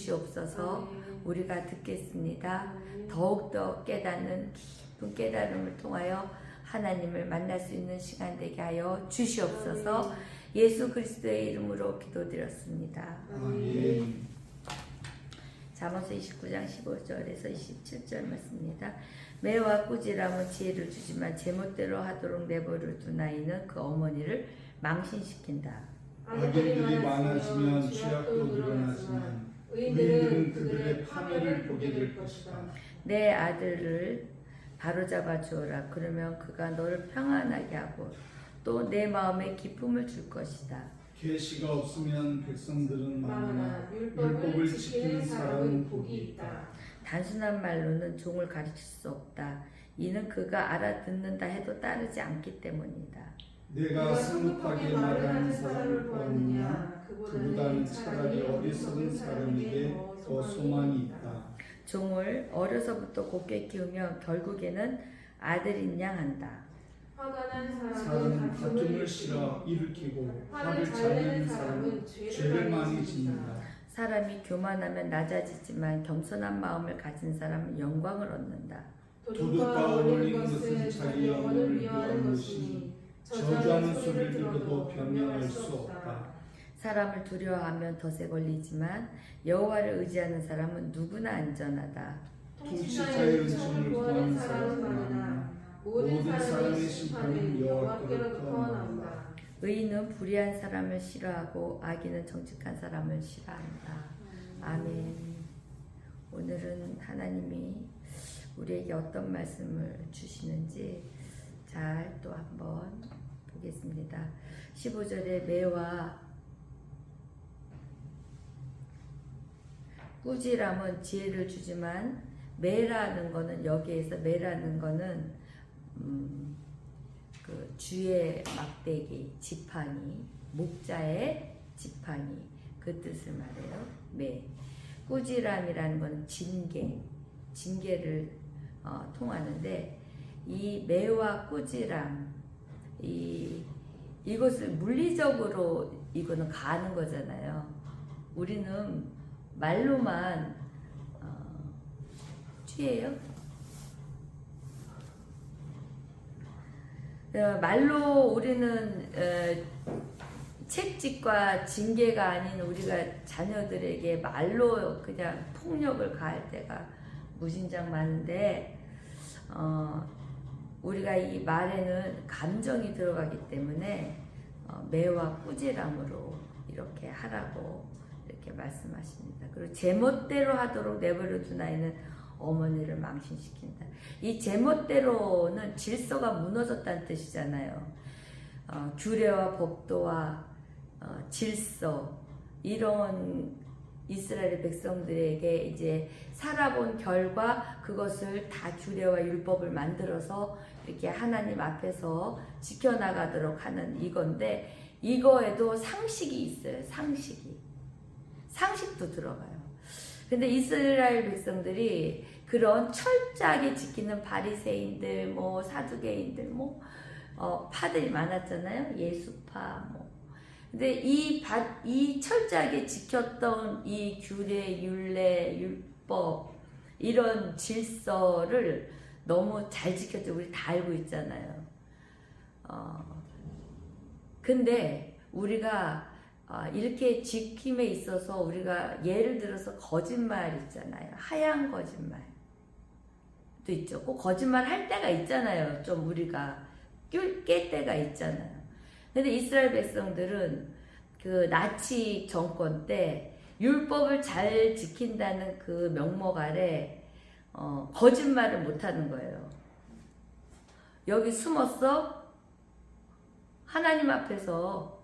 주시옵소서. 우리가 듣겠습니다. 더욱더 깨닫는 깊은 깨달음을 통하여 하나님을 만날 수 있는 시간 되게 하여 주시옵소서. 예수 그리스도의 이름으로 기도드렸습니다. 아멘. 잠언서 29장 15절에서 27절 말씀입니다. 매와 꾸지람은 지혜를 주지만 제멋대로 하도록 내버려 둔 아이는 그 어머니를 망신시킨다. 악인들이 많아지면 죄악도 늘어나지만 의인들은 그들의 파멸을 보게 될 것이다. 내 아들을 바로잡아 주어라. 그러면 그가 너를 평안하게 하고 또 내 마음에 기쁨을 줄 것이다. 계시가 없으면 백성들은 많으나 율법을 지키는 사람은 복이 있다. 단순한 말로는 종을 가르칠 수 없다. 이는 그가 알아듣는다 해도 따르지 않기 때문이다. 내가 성급하게 말하는 사람을 보았느냐? 그보다는 차라리 어리석은 사람에게 더 소망이 있다. 종을 어려서부터 곱게 키우면 결국에는 아들인 양 한다. 화가 난 사람은 다툼을 싫어 일으키고 화를 잘 내는 사람은 죄를 많이 짓는다. 사람이 교만하면 낮아지지만 겸손한 마음을 가진 사람은 영광을 얻는다. 도둑과 어울리는 것은 자기 영혼을 위하는 것이니 저주하는 소리를 들어도 변명할 수 없다. 사람을 두려워하면 덫에 걸리지만 여호와를 의지하는 사람은 누구나 안전하다. 통치자의 은총을 구하는 사람은 많으나 모든 사람의 심판은 여호와께로부터 나온다. 의인은 불의한 사람을 싫어하고 악인은 정직한 사람을 싫어한다. 아멘. 오늘은 하나님이 우리에게 어떤 말씀을 주시는지 잘 또 한번 보겠습니다. 15절에 매와 꾸지람은 지혜를 주지만 매라는 거는 여기에서 매라는 거는 그 주의 막대기 지팡이 목자의 지팡이 그 뜻을 말해요. 매. 꾸지람이라는 건 징계를 통하는데 이 매와 꾸지람 이것을 물리적으로 이거는 가는 거잖아요. 우리는 말로만 취해요. 말로 우리는 채찍과 징계가 아닌 우리가 자녀들에게 말로 그냥 폭력을 가할 때가 무진장 많은데 우리가 이 말에는 감정이 들어가기 때문에 매와 꾸지람으로 이렇게 하라고 이렇게 말씀하십니다. 그리고 제멋대로 하도록 내버려 둔 아이는 어머니를 망신시킨다. 이 제멋대로는 질서가 무너졌다는 뜻이잖아요. 규례와 법도와 질서 이런 이스라엘 백성들에게 이제 살아본 결과 그것을 다 규례와 율법을 만들어서 이렇게 하나님 앞에서 지켜나가도록 하는 이건데 이거에도 상식이 있어요. 상식도 들어가요. 근데 이스라엘 백성들이 그런 철저하게 지키는 바리새인들, 뭐 사두개인들, 뭐 파들이 많았잖아요. 예수파, 뭐. 근데 이 철저하게 지켰던 이 규례, 율례, 율법 이런 질서를 너무 잘 지켰죠. 우리 다 알고 있잖아요. 근데 우리가 이렇게 지킴에 있어서 우리가 예를 들어서 거짓말 있잖아요. 하얀 거짓말도 있죠. 꼭 거짓말 할 때가 있잖아요. 좀 우리가 깰 때가 있잖아요. 근데 이스라엘 백성들은 그 나치 정권 때 율법을 잘 지킨다는 그 명목 아래 거짓말을 못하는 거예요. 여기 숨었어? 하나님 앞에서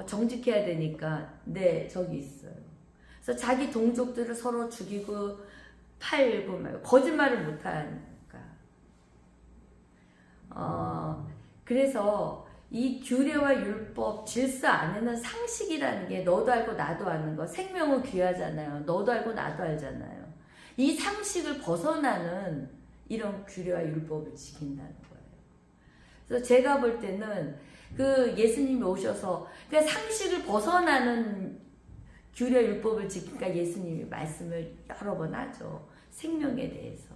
정직해야 되니까 네 저기 있어요. 그래서 자기 동족들을 서로 죽이고 팔고 말고 거짓말을 못하니까 그래서 이 규례와 율법 질서 안에는 상식이라는 게 너도 알고 나도 아는 거. 생명은 귀하잖아요. 너도 알고 나도 알잖아요. 이 상식을 벗어나는 이런 규례와 율법을 지킨다는 거예요. 그래서 제가 볼 때는 그 예수님이 오셔서 그냥 상식을 벗어나는 규례 율법을 지키니까 예수님이 말씀을 여러 번 하죠. 생명에 대해서.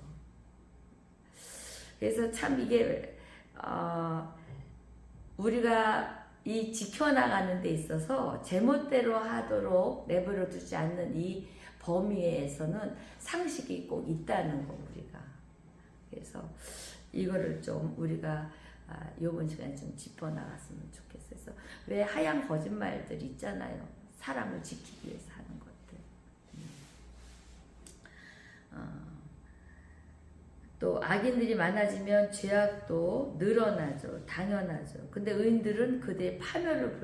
그래서 참 이게 우리가 이 지켜나가는 데 있어서 제멋대로 하도록 내버려 두지 않는 이 범위에서는 상식이 꼭 있다는 거 우리가. 그래서 이거를 좀 우리가 이번 시간에 좀 짚어나갔으면 좋겠어요. 그래서 왜 하얀 거짓말들 있잖아요. 사람을 지키기 위해서 하는 것들. 또 악인들이 많아지면 죄악도 늘어나죠. 당연하죠. 근데 의인들은 그들의 파멸을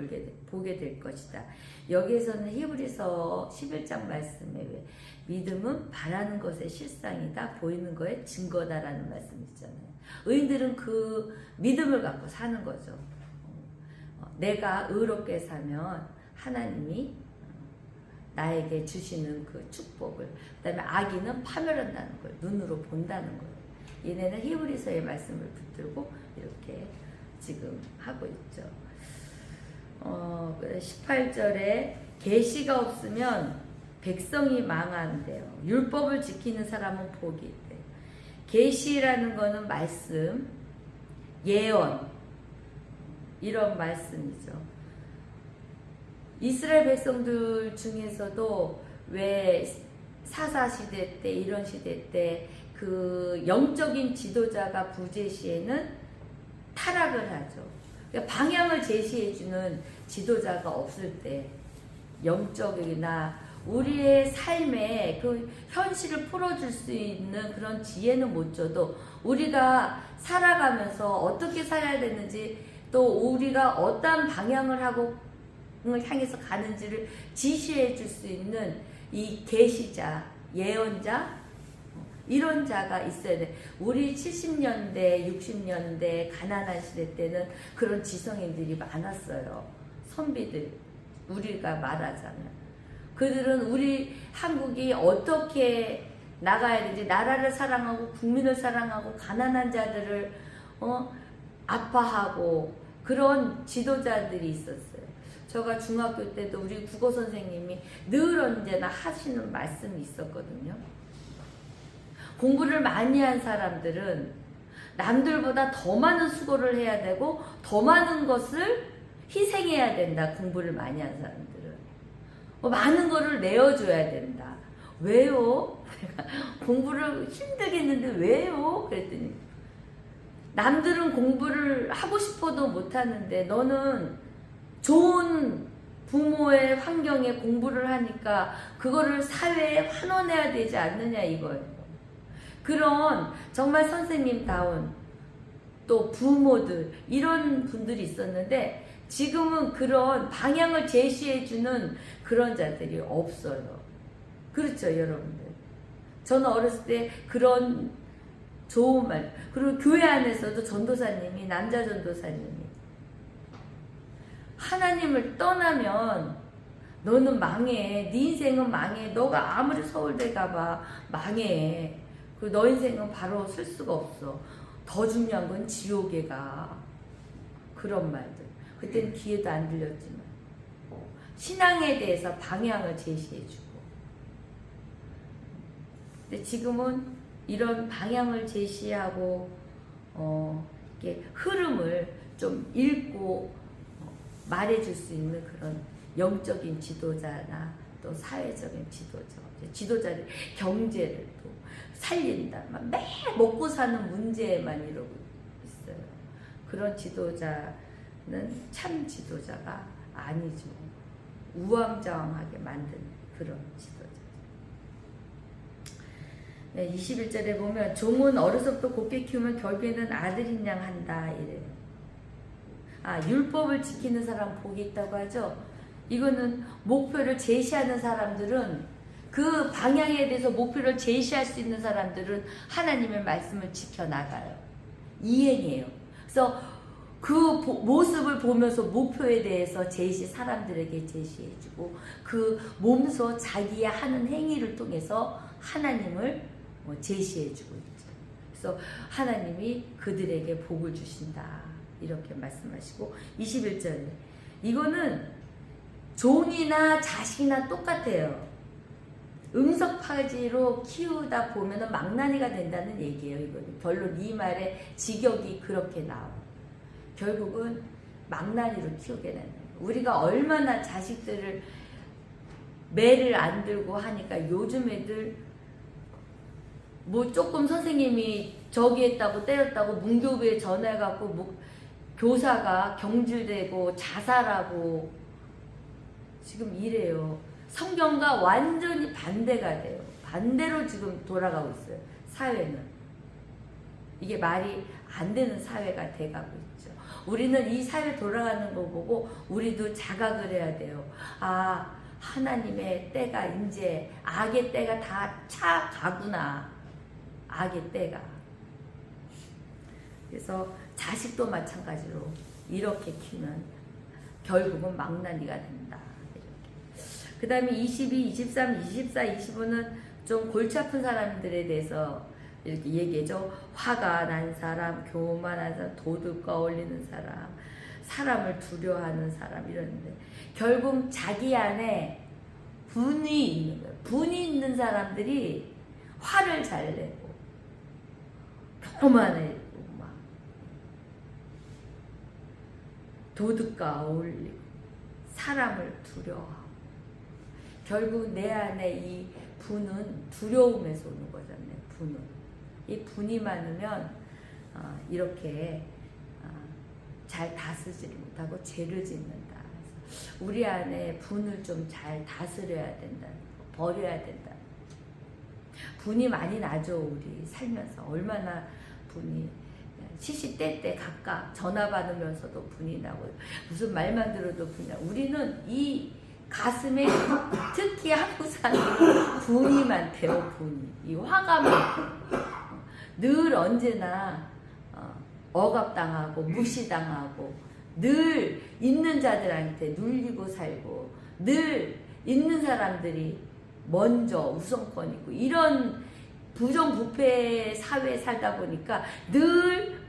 보게 될 것이다. 여기에서는 히브리서 11장 말씀에 왜 믿음은 바라는 것의 실상이다. 보이는 것의 증거다라는 말씀이 있잖아요. 의인들은 그 믿음을 갖고 사는 거죠. 내가 의롭게 살면 하나님이 나에게 주시는 그 축복을, 그 다음에 악인은 파멸한다는 걸 눈으로 본다는 거예요. 얘네는 히브리서의 말씀을 붙들고 이렇게 지금 하고 있죠. 18절에 계시가 없으면 백성이 망한대요. 율법을 지키는 사람은 복이 있대요. 계시라는 거는 말씀, 예언, 이런 말씀이죠. 이스라엘 백성들 중에서도 왜 사사시대 때, 이런 시대 때 그 영적인 지도자가 부재시에는 타락을 하죠. 그러니까 방향을 제시해주는 지도자가 없을 때 영적이나 우리의 삶에 그 현실을 풀어줄 수 있는 그런 지혜는 못 줘도 우리가 살아가면서 어떻게 살아야 되는지 또 우리가 어떤 방향을 하고 향해서 가는지를 지시해 줄 수 있는 이 계시자, 예언자, 이런 자가 있어야 돼. 우리 70년대, 60년대 가난한 시대 때는 그런 지성인들이 많았어요. 선비들, 우리가 말하자면. 그들은 우리 한국이 어떻게 나가야 되는지, 나라를 사랑하고 국민을 사랑하고 가난한 자들을 아파하고 그런 지도자들이 있었어요. 제가 중학교 때도 우리 국어 선생님이 늘 언제나 하시는 말씀이 있었거든요. 공부를 많이 한 사람들은 남들보다 더 많은 수고를 해야 되고 더 많은 것을 희생해야 된다. 공부를 많이 한 사람들은 많은 거를 내어줘야 된다. 왜요? 공부를 힘들게 했는데 왜요? 그랬더니 남들은 공부를 하고 싶어도 못하는데 너는 좋은 부모의 환경에 공부를 하니까 그거를 사회에 환원해야 되지 않느냐 이거예요. 그런 정말 선생님다운 또 부모들 이런 분들이 있었는데 지금은 그런 방향을 제시해주는 그런 자들이 없어요. 그렇죠 여러분들. 저는 어렸을 때 그런 좋은 말, 그리고 교회 안에서도 전도사님이, 남자 전도사님이 하나님을 떠나면 너는 망해. 네 인생은 망해. 너가 아무리 서울대 가봐 망해. 그리고 너 인생은 바로 쓸 수가 없어. 더 중요한 건 지옥에 가. 그런 말들. 그때는 귀에도 안 들렸지만 신앙에 대해서 방향을 제시해주고. 근데 지금은 이런 방향을 제시하고 이렇게 흐름을 좀 읽고 말해줄 수 있는 그런 영적인 지도자나 또 사회적인 지도자들 경제를 또 살린다. 매일 먹고 사는 문제에만 이러고 있어요. 그런 지도자는 참 지도자가 아니죠. 우왕좌왕하게 만든 그런 지도자. 네, 21절에 보면 종은 어려서부터 곱게 키우면 결국에는 아들인 양 한다 이래요. 율법을 지키는 사람 복이 있다고 하죠. 이거는 목표를 제시하는 사람들은 그 방향에 대해서 목표를 제시할 수 있는 사람들은 하나님의 말씀을 지켜나가요. 이행해요. 그래서 그 모습을 보면서 목표에 대해서 사람들에게 제시해주고 그 몸소 자기의 하는 행위를 통해서 하나님을 제시해주고 있죠. 그래서 하나님이 그들에게 복을 주신다. 이렇게 말씀하시고 21절에 이거는 종이나 자식이나 똑같아요. 응석파지로 키우다 보면 망나니가 된다는 얘기예요. 이거는 결론 이 말의 직역이 그렇게 나와요. 결국은 망나니로 키우게 되는 거예요. 우리가 얼마나 자식들을 매를 안 들고 하니까 요즘 애들 뭐 조금 선생님이 저기 했다고 때렸다고 문교부에 전화해갖고 뭐 교사가 경질되고 자살하고 지금 이래요. 성경과 완전히 반대가 돼요. 반대로 지금 돌아가고 있어요. 사회는. 이게 말이 안 되는 사회가 돼가고 있죠. 우리는 이 사회 돌아가는 거 보고 우리도 자각을 해야 돼요. 아, 하나님의 때가 이제 악의 때가 다 차가구나. 악의 때가. 그래서 자식도 마찬가지로 이렇게 키우면 결국은 망나니가 된다. 그 다음에 22, 23, 24, 25는 좀 골치 아픈 사람들에 대해서 이렇게 얘기해죠. 화가 난 사람, 교만한 사람, 도둑과 어울리는 사람, 사람을 두려워하는 사람 이러는데 결국 자기 안에 분이 있는 거예요. 분이 있는 사람들이 화를 잘 내고 교만해고 막 도둑과 어울리고 사람을 두려워하고 결국 내 안에 이 분은 두려움에서 오는 거잖아요. 분은. 이 분이 많으면 이렇게 잘 다스리지 못하고 죄를 짓는다. 그래서 우리 안에 분을 좀 잘 다스려야 된다. 버려야 된다. 분이 많이 나죠. 우리 살면서. 얼마나 분이 시시때때 각각 전화 받으면서도 분이 나고 무슨 말만 들어도 분이 나고 우리는 이 가슴에 특히 한국 사람은 분이 많대요. 분이. 이 화가 많고 늘 언제나 억압당하고 무시당하고 늘 있는 자들한테 눌리고 살고 늘 있는 사람들이 먼저 우선권이고 이런 부정부패 사회에 살다 보니까 늘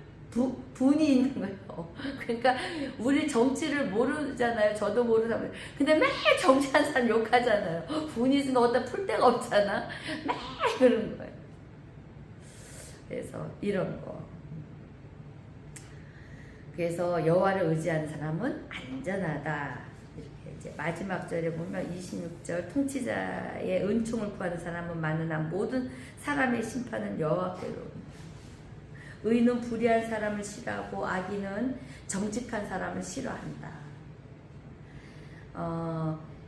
분이 있는 거예요. 그러니까 우리 정치를 모르잖아요. 저도 모르잖아요. 근데 매일 정치하는 사람 욕하잖아요. 분이 있으면 어디다 풀 데가 없잖아. 매일 그런 거예요. 그래서 이런 거. 그래서 여호와를 의지하는 사람은 안전하다. 이렇게 이제 마지막 절에 보면 26절 통치자의 은총을 구하는 사람은 많으나 모든 사람의 심판은 여호와께로. 의인은 불의한 사람을 싫어하고 악인은 정직한 사람을 싫어한다.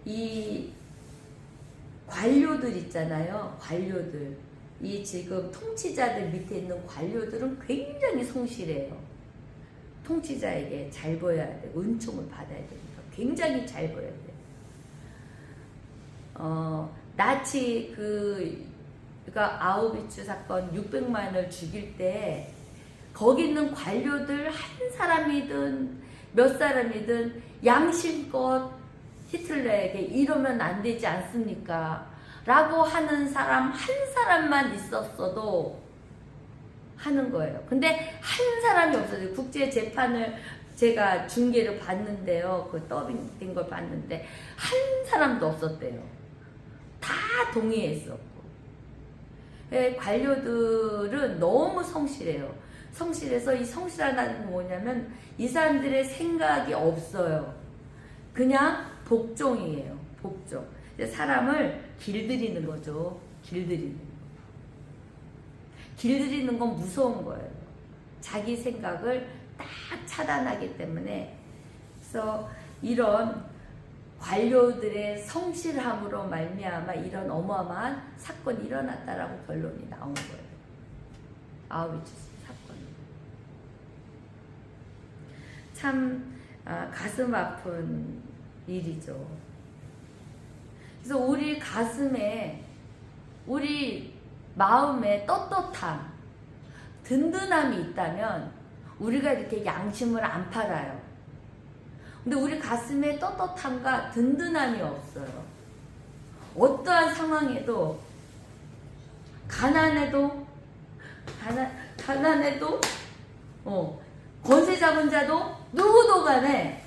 이 관료들 있잖아요. 관료들. 이 지금 통치자들 밑에 있는 관료들은 굉장히 성실해요. 통치자에게 잘 보여야 돼. 은총을 받아야 되니까. 굉장히 잘 보여야 돼. 나치 그러니까 아우비츠 사건 600만을 죽일 때 거기 있는 관료들 한 사람이든 몇 사람이든 양심껏 히틀러에게 이러면 안 되지 않습니까? 라고 하는 사람 한 사람만 있었어도 하는 거예요. 근데 한 사람이 없어요. 국제 재판을 제가 중계를 봤는데요. 그 더빙된 걸 봤는데 한 사람도 없었대요. 다 동의했었고. 관료들은 너무 성실해요. 성실해서 이 성실하다는 건 뭐냐면 이 사람들의 생각이 없어요. 그냥 복종이에요. 복종. 사람을 길들이는 거죠. 길들이는 거. 길들이는 건 무서운 거예요. 자기 생각을 딱 차단하기 때문에. 그래서 이런 관료들의 성실함으로 말미암아 이런 어마어마한 사건이 일어났다라고 결론이 나온 거예요. 아우비츠 사건. 참 가슴 아픈 일이죠. 그래서 우리 가슴에 우리 마음에 떳떳함, 든든함이 있다면 우리가 이렇게 양심을 안 팔아요. 근데 우리 가슴에 떳떳함과 든든함이 없어요. 어떠한 상황에도 가난해도 권세 잡은 자도 누구도 간에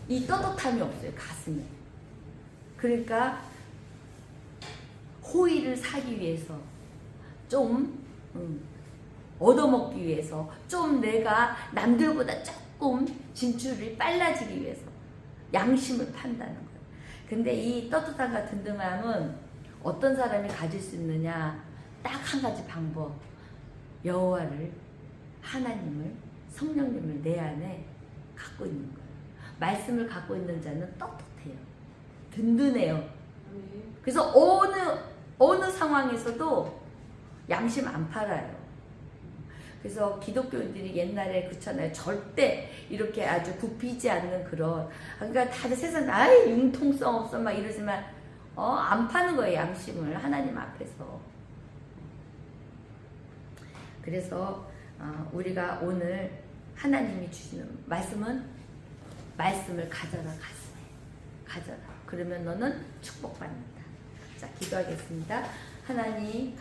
이 떳떳함이 없어요. 가슴에. 그러니까 호의를 사기 위해서 좀 얻어먹기 위해서 좀 내가 남들보다 조금 진출이 빨라지기 위해서 양심을 판다는 거예요. 근데 이 떳떳함과 든든함은 어떤 사람이 가질 수 있느냐? 딱 한 가지 방법. 여호와를, 하나님을, 성령님을 내 안에 갖고 있는 거예요. 말씀을 갖고 있는 자는 떳떳해요. 든든해요. 그래서 어느 상황에서도 양심 안 팔아요. 그래서 기독교인들이 옛날에 그렇잖아요. 절대 이렇게 아주 굽히지 않는 그런, 그러니까 다들 세상 아이 융통성 없어 막 이러지만 안 파는 거예요. 양심을 하나님 앞에서. 그래서 우리가 오늘 하나님이 주시는 말씀은 말씀을 가져라 가슴에 가져라. 그러면 너는 축복받는다. 자, 기도하겠습니다. 하나님